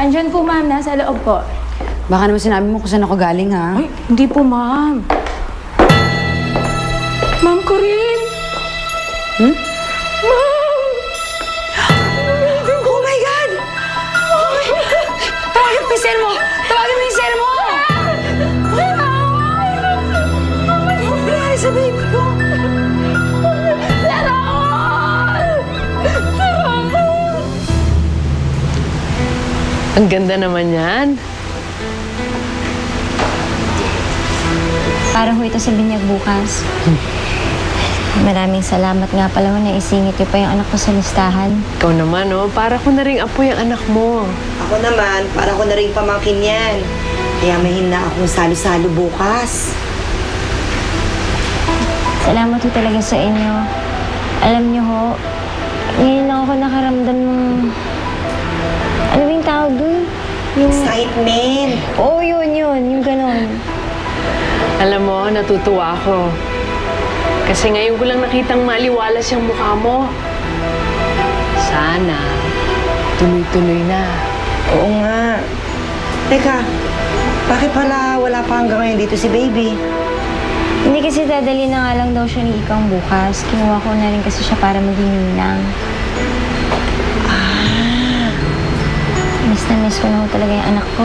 Andyan po, ma'am. Nasa loob po. Baka naman sinabi mo kung saan ako galing, ha? Ay, hindi po, ma'am. Ma'am Corinne! Hmm? Ma'am! Oh my God! Tawagin mo yung sir mo! Tawagin mo yung sir mo! Ano nangyari sa baby ko? Ang ganda naman yan. Para ho ito sa binyag bukas. Maraming salamat nga pala ho na isingit niyo pa yung anak ko sa listahan. Ikaw naman, oh. Para ko na rin apo yung anak mo. Ako naman, para ko na rin pamangkin yan. Kaya may hina akong salo-salo bukas. Salamat ho talaga sa inyo. Alam niyo ho, ngayon lang ako nakaramdam ng... Ano ba yung tawag doon? Yung... Excitement. Oo, yun. Yung ganon. Alam mo, natutuwa ako. Kasi ngayon ko lang nakitang maliwalas yung mukha mo. Sana, tuloy-tuloy na. Oo nga. Teka, bakit pala wala pa hanggang ngayon dito si baby? Hindi kasi dadali na nga lang daw siya ni Ikang bukas. Kinuha ko na rin kasi siya para maging ninang. Miss na miss ko na ho talaga yung anak ko.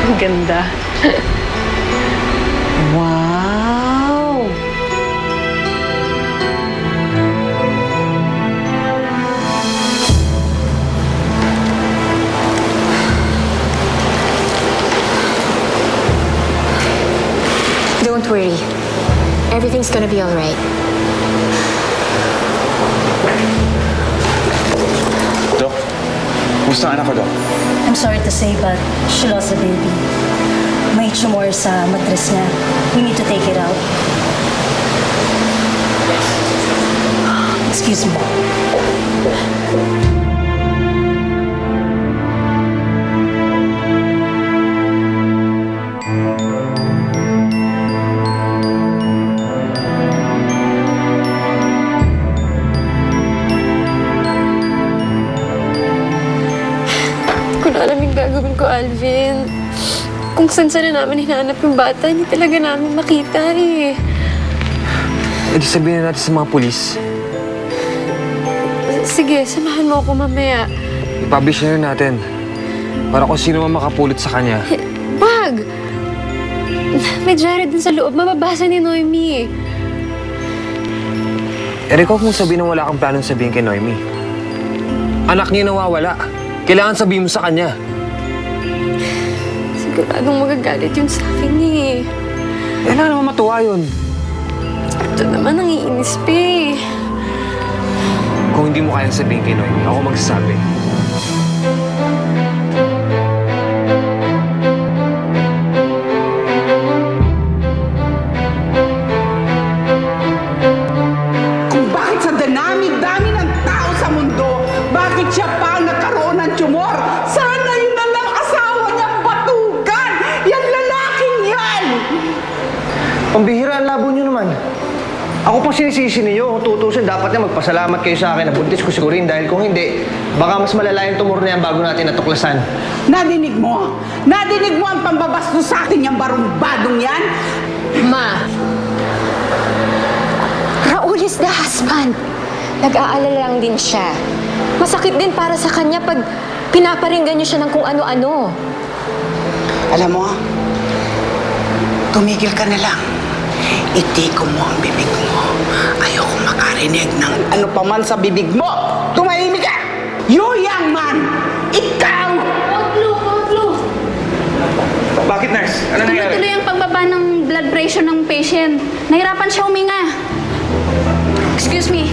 Ang ganda. Wow! Don't worry. Everything's gonna be all right. Dok, kumusta ang anak ko, Dok? I'm sorry to say, but she lost the baby. May tumor sa mattress niya. We need to take it out. Excuse me. Kung alam yung gagawin ko, Alvin. Kung saan na namin hinahanap yung bata, hindi talaga namin makita eh. Eh, di sabihin na natin sa mga pulis. Sige, samahan mo ako mamaya. I-publish na rin natin. Para kung sino man makapulot sa kanya. Wag! May Jared din sa loob. Mababasa ni Noemi. Eh, ikaw kung sabihin na wala kang planong sabihin kay Noemi. Anak niya nawawala. Kailangan sabihin mo sa kanya. Siguradong magagalit yun sa akin eh. Eh, na naman matuwa yun. Ito naman ang iinis pa eh. Kung hindi mo kayang sabihin kay Noemi, ako magsasabi. Kung bakit sa dami-dami ng tao sa mundo, bakit siya pa ang nagkaroon ng tumor? Sana yun na lang asawa niyang batugan! Yan lalaking yan! Pambihira ang labo niyo naman. Ako pang sinisisi ninyo. Kung tutusin, dapat na magpasalamat kayo sa akin na buntis ko si Corinne dahil kung hindi, baka mas malala yung tumor na yan bago natin natuklasan. Nadinig mo? Nadinig mo ang pambabastos sa akin yung barumbadong yan? Ma! Raul is the husband. Nag-aalala lang din siya. Masakit din para sa kanya pag pinaparinggan niyo siya ng kung ano-ano. Alam mo, tumigil ka na lang. Itiko mo ang bibig mo. Ayoko makarinig ng ano pa man sa bibig mo. Tumahimik ka! You young man! Ikaw! Bakit, nurse? Ano nangyari? Tuloy-tuloy ang pagbaba ng blood pressure ng patient. Nahirapan siya huminga. Excuse me.